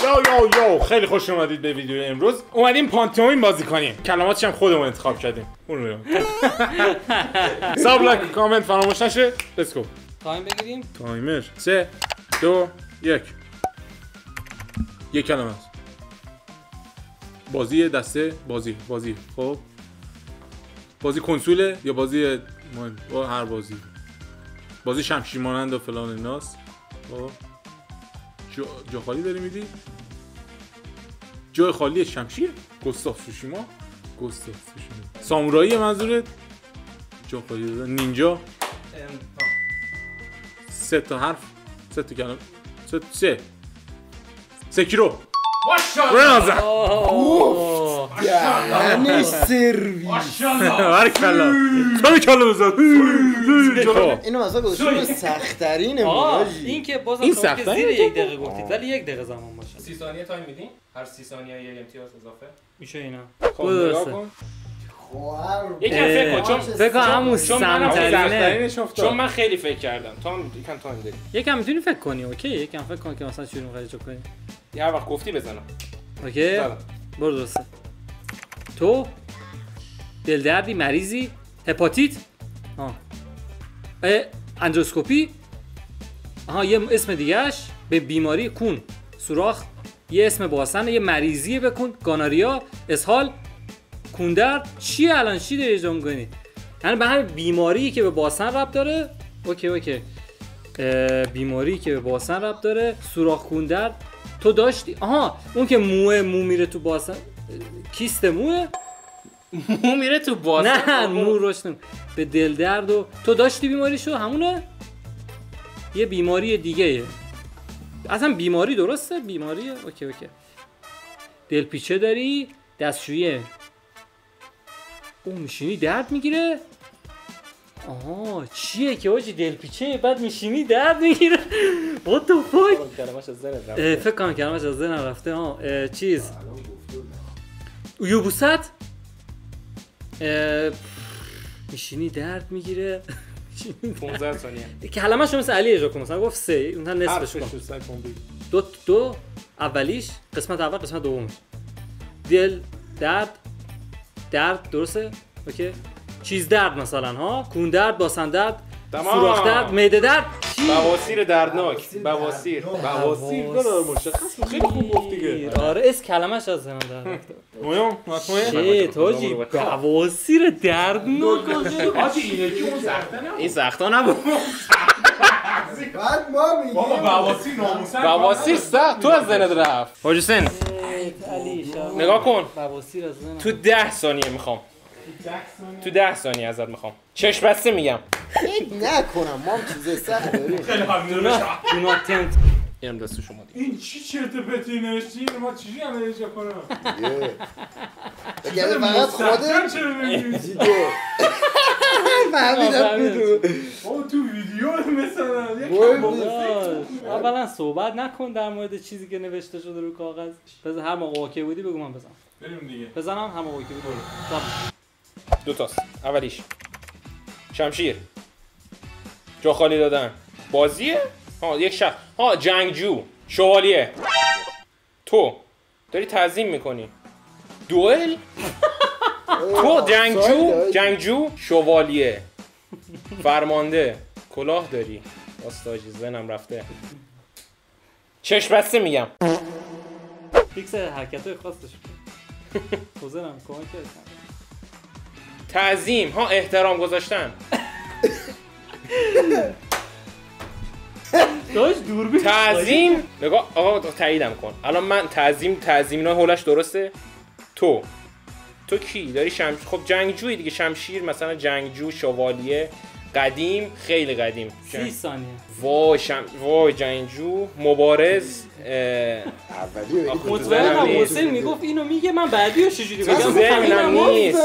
یو خیلی خوش اومدید به ویدیو امروز. اومدیم پانتومیم بازی کنیم. کلماتش هم خودمون انتخاب کردیم. اون رو ساب لایک کامنت فراموش نشه. لیتس گو. تایم بگیریم. تایمر 3 2 1. یک کلمه است. بازی دسته بازی خب بازی کنسوله یا بازی هر بازی شمشیر مانند و فلان ایناست. خب جا خالی داری میدی؟ جای خالی شمشیر؟ گوستاف سوشیما؟ سامورایی منظورت؟ جا خالی دادن نینجا؟ 3 تا حرف 3 تا کلمه 3 سکیرو ماشاءالله یعنی سرویس بارکالله بارکالله بزاد اینو مثلا گذاشتیم سخت‌ترین موناژی. این که بازم شما که زیر 1 دقیقه گفتید ولی 1 دقیقه زمان باشه. 30 ثانیه تایم میدین؟ هر 30 ثانیه یه امتیاز اضافه میشه اینا. خب نگاه کن یکم فکر کن فکر کنم همون سمترینه. چون من خیلی فکر کردم. یکم تایم داری. یکم میتونی فکر کنی. اوکی یکم فکر کن که مثلا چجوری می‌خوای چک کنی. هر وقت گفتی بزنم. اوکی برو درسته. تو دلدردی مریضی هپاتیت اندروسکوپی یه اسم دیگهش به بیماری کون سوراخ یه اسم باسن یه مریضی بکن گاناریا اسهال کوندرد چیه الان چی داری اجرا می‌کنی یعنی به همین بیماری که به باسن ربط داره اوکی بیماری که به باسن ربط داره سوراخ کوندرد تو داشتی اون که مو میره تو باسن کیست موه مو میره تو باسن نه مو روشن به دل درد و تو داشتی بیماریشو همونه یه بیماری دیگه اصلا بیماری درسته بیماریه اوکی دلپیچه داری دستشویی اون میشینی درد میگیره چیه که آجی دلپیچه بعد میشینی درد میگیره what the fuck کلمش از ذهنت رفته فکر کنم کلمش از ذهنم رفته چیز یوبوست میشینی درد میگیره 15 ثانیه کلمه‌شو مثل علی اجرا کن مثلا گفت 3 اونها نصفش کن دو اولیش قسمت اول قسمت دومش دل درد درسته اوکی چیز درد مثلا کون درد باسن درد سوراخ درد معده درد بواسیر دردناک بواسیر داره مشخص خیلی خوب گفت دیگه آره اس کلمش از ذهنم در رفته مطمئن توجی بواسیر دردناک آجی اینه که اون سخته نبود این سخته نبود بعد ما میگیم بواسیر ناموسن بواسیر سخت تو از ذهنت رفت حاجی حسین نگاه کن بواسیر از ذهنم تو 10 ثانیه میخوام تو 10 ثانیه ازت میخوام چشم بسته میگم فکر نکنم ما هم چیز سخت داریم خیلی ممنون دوناتنت اینم دست شما دیگه این چی چرت و پرتی نوشتی ما چجوری هم اجرا کنم یعنی فقط خودت چرا نمی‌دونی دیگه فهمیدم میدون تو ویدیو مثلا اولا صحبت نکن در مورد چیزی که نوشته شده رو کاغذ بذار هر موقع اوکی بودی بگو من بزنم بریم دیگه بزنم هم موقعی که بود دو تاست اولیش شمشیر جا خالی دادن بازیه یک شخص جنگجو شوالیه تو داری تعظیم میکنی دوئل تو جنگجو شوالیه فرمانده کلاه داری استاجی زنم رفته چشم بسته میگم فیکس حرکتای خاصش خوزنم کمک کردم تعظیم احترام گذاشتن داش دوربین تعظیم نگاه آقا تاییدم کن الان من تعظیم اینا هولش درسته تو کی داری خب جنگجویی دیگه شمشیر مثلا جنگجو شوالیه قدیم خیلی قدیم 30 ثانیه وای جنگجو مبارز مطمئنم حسین میگفت اینو میگه من بعدیو چجوری بگم ذهنم نیست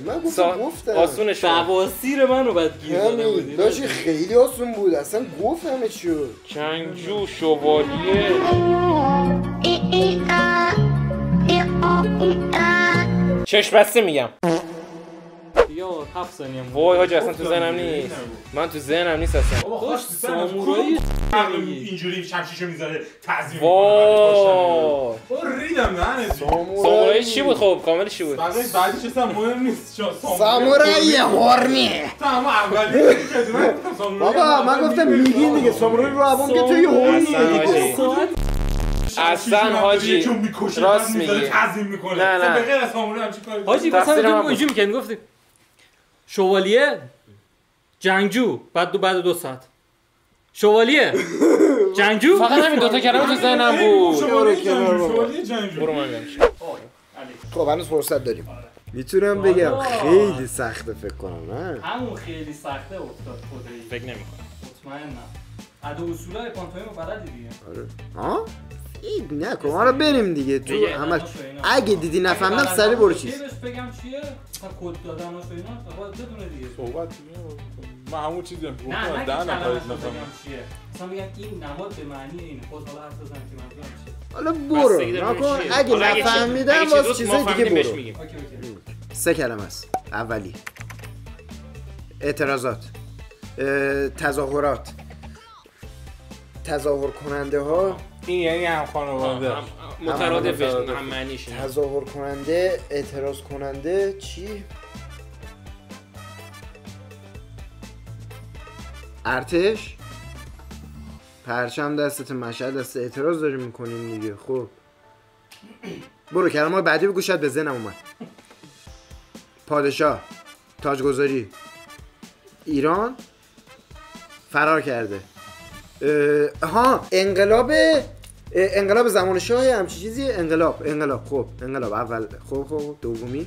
من گفتم آسونش بواسیر منو بعد گیر داده بودی داشت خیلی آسون بود اصلا گفت همه چیو جنگجو شوالیه چشم بسته میگم یا 7 ثانیه وای حاجی اصلا تو ذهنم نیست من تو ذهنم نیست اصلا خوش سامورایی اینجوری شمشیشو میذاره تعظیم وای بقیه چی بود خب کاملش چی بود بعدش اصلا مهم نیست سامورایی هورمی تمام اولی بابا من گفتم میگین دیگه سامورایی رو عوام که توی هورمیه دیگه اصلا حاجی راست میگی تعظیم میکنه نه نه به غیر از سامورایی هم چیکار حاجی تقصیر مثلا من تو اینجوری می‌کنی میگفتی شوالیه جنگجو بعد 2 ساعت شوالیه جنگجو فقط همین دوتا کلمه تو ذهنم بود شوالیه جنگجو برو من میگم خب هنوز فرصت داریم میتونم بگم خیلی سخته فکر کنم نه همون خیلی سخته افتاد خدایی فکر نمی‌کنم مطمئنم ادا اصولای پانتومیم رو بلدی دیگه آره ها فید نکن آره بریم دیگه تو دیگه همش اگه دیدی نفهمیدم سری برو چیز بهش بگم چیه مثلا کد دادنش و اینا فقط بدونه دیگه صحبت من همون چیزی نه گفتم نه ده که نفر کلمش رو نفهمم بگم چیه مثلا بگم این نماد به معنی اینه خود حالا حرف بزن که منظورم چیه حالا برو نکن اگه نفهمیدم باز چیزای دیگه برو اوکی اوکی 3 کلمه است اولی اعتراضات تظاهرات تظاهر کننده ها این یعنی هم خانواده مترادفش هم معنیش اینه. تظاهر کننده اعتراض کننده چی ارتش پرچم دستت مشعل دست اعتراض داریم میکنیم دیگه خب برو کلمه بعدی بگو شاید به ذهنم اومد پادشاه تاجگذاری ایران فرار کرده ها انقلاب زمان شاه همچی چیزی انقلاب خب انقلاب اول خب دومی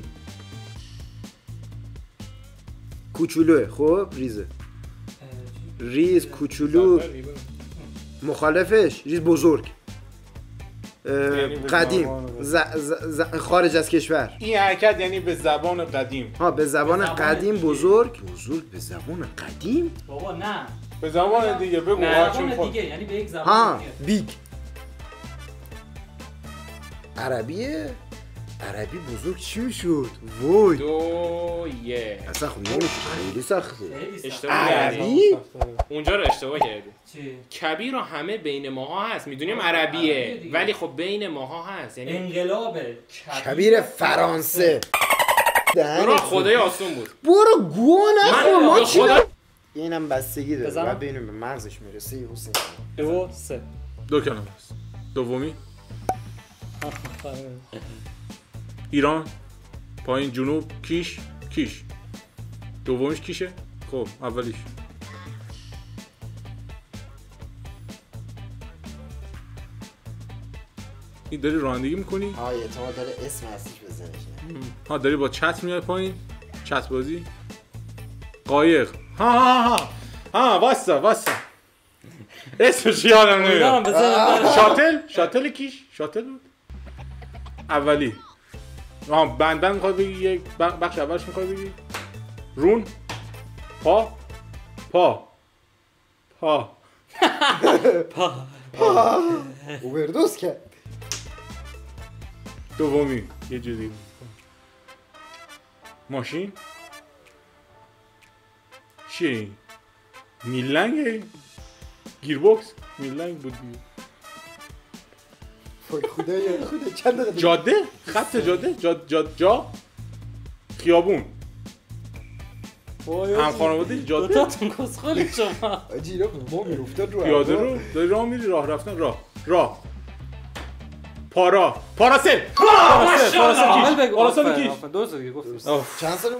کوچولوه خب ریز کوچولو مخالفش ریز بزرگ قدیم خارج از کشور این حرکت یعنی به زبان قدیم ها به زبان قدیم بزرگ به زبان قدیم بابا نه به زبان دیگه بگو زبان دیگه یعنی به یک زبان ها دیگه بیگ عربی بزرگ چی میشد وای 2 1 اصلا خب نمیشه خیلی سخته اشتباه کردی عربی اونجا رو اشتباه کردی چی کبیر رو همه بین ماها هست میدونیم عربیه ولی خب بین ماها هست یعنی انقلاب کبیر فرانسه برو خدای آسون بود برو گو نخور ما چی خدا اینم بستگی داره بزنم؟ بعد ببینیم به مغزش میرسه یا حسین 2 3 2 کلمه است دومی ایران پایین جنوب کیش دومیش کیشه خب اولیش این داری رانندگی میکنی اعتماد داره اسم اصلیش بزنش ها داری با چت میای پایین چت بازی قایق ها واسه اسمش یادم نمیاد شاتل کیش شاتل بود اولی بند میخواد بگی یک بخش اولش میخواد بگی رون پا اووردوز کرد دومی یه جوری ماشین چیه این میلنگه گیربوکس میلنگ بود دیگه خدای چند دقیقه جاده خط جا خیابون هم خانواده جاده دوتاتون کسخلی شما آجی اینا ما میرفتن رو پیاده رو داری راه میری راه رفتن راه پاراسل پاراسل کیش درست دیگه گفت چند سال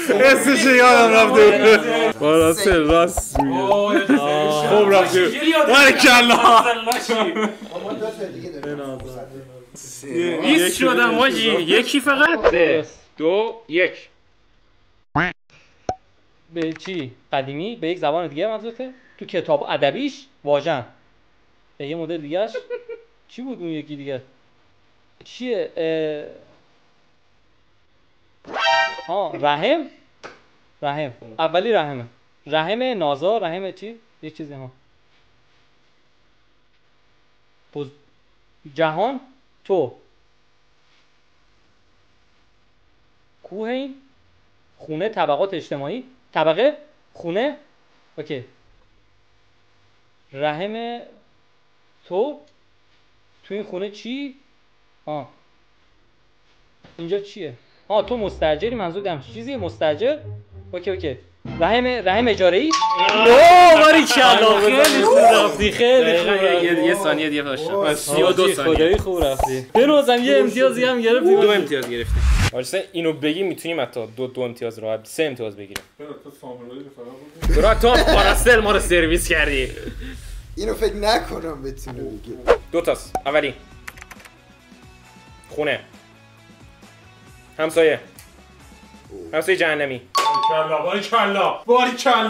اسمش یادم رفته پاراسل راست میگه خوب رفته بارکالله 20 شدم واجی یکی فقط 3 2 1 به چی قدیمی به یک زبان دیگه منظورته تو کتاب ادبیش واژن به یه مدل دیگه‌اش چی بود اون یکی دیگه چیه رحم اولی رحم نازا رحم چی یه چیزی جهان تو کوهین خونه طبقات اجتماعی طبقه خونه اوکی رحم تو این خونه چی اینجا چیه؟ تو مستاجری، منظور دم چیزیه مستاجر؟ اوکی رحم اجاره ای؟ باریکلا خیلی خوب رفتی خیلی خوب. یه ثانیه دیگه داشتم. 32 ثانیه. خدایی خوب رفتی. بنوزم یه امتیازی هم گرفتی. 2 امتیاز گرفتی. واسه اینو بگی میتونیم حتی 2 امتیاز راحت 3 امتیاز بگیریم. برا تو پاراسل ما رو سرویس کردی. اینو فکر نکنم بتونه بگیره. 2 تاست. اولی خونه، همسایه جهنمی. باریکلا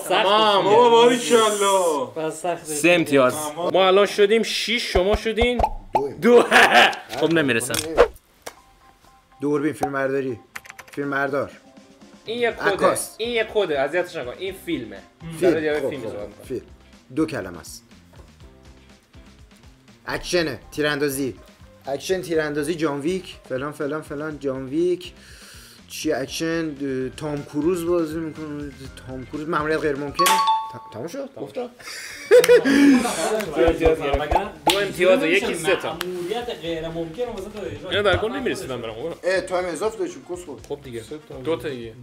تمام بابا باریکلا. بس سخت. 3 امتیاز. ما الان شدیم 6، شما شدین 2. خب نمیرسم. دوربین، فیلم بردار. این یک کده اذیتش نکن. این فیلمه. فیلم. 2 کلمه است. اکشن، تیراندازی، جان ویک، فلان جان ویک. چی اکشن؟ تام کروز بازی میکنه. تام کروز مأموریت غیر ممکن. تموم شد گفتم. 2 امتیاز و یکی 3 تا. مأموریت غیر ممکن واسه تو اجرا. اینا در کل نمیرسیدم برام. تایم اضافه داشتیم کس خود. خب دیگه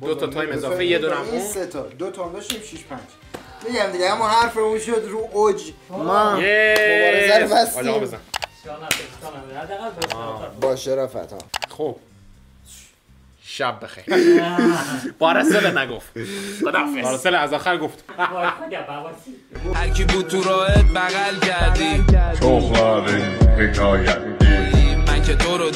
2 تا تایم اضافه، یه دونه این 3 تا 2 تا داشتیم 6 5. میگم دیگه اما حرفمون شد رو اوج. ما مبارزه رو بستیم. حالا بزن. با شرافت ها. خب شب بخیر. پاراسل نگفت. خداحافظ. پاراسل از آخر گفت. هر کی بود تو راهت بغل کردی تو خواهد حکایت من که تو رو